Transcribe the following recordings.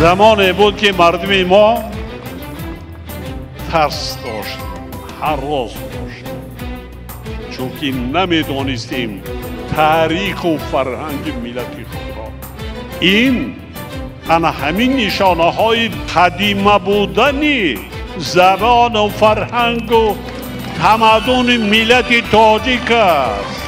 زمانی بود که مردم ما ترس داشت، هراس داشت، چون که نمیدانستیم تاریخ و فرهنگ ملت خود را. این انا همین نشانه های قدیمه بودن زبان و فرهنگ و تمدن ملت تاجیک است.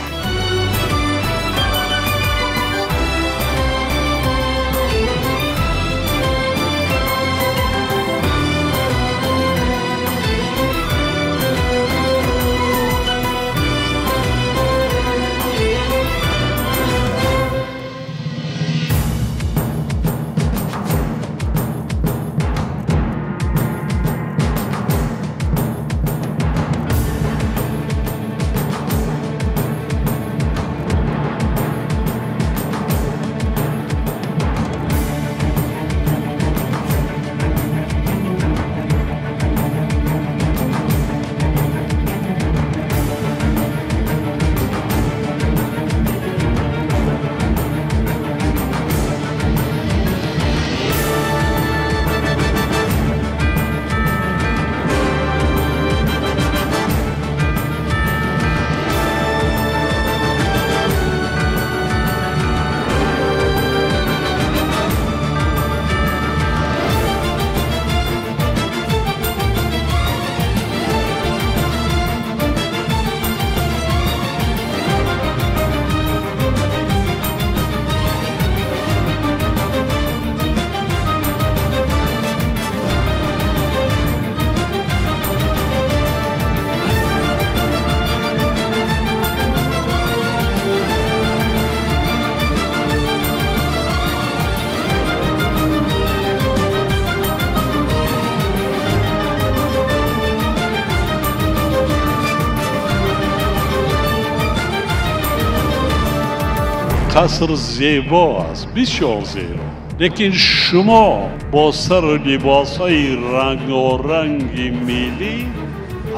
قصر زیبا است، بسیار زیبا، لیکن شما با سر لباس های رنگارنگ ملی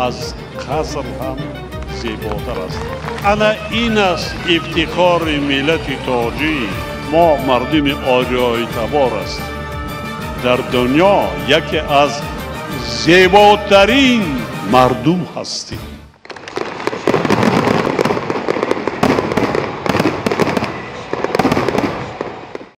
از قصر هم زیباتر است. انا این است افتخار ملت تاجی. ما مردم آریایی تبار است، در دنیا یکی از زیباترین مردم هستیم.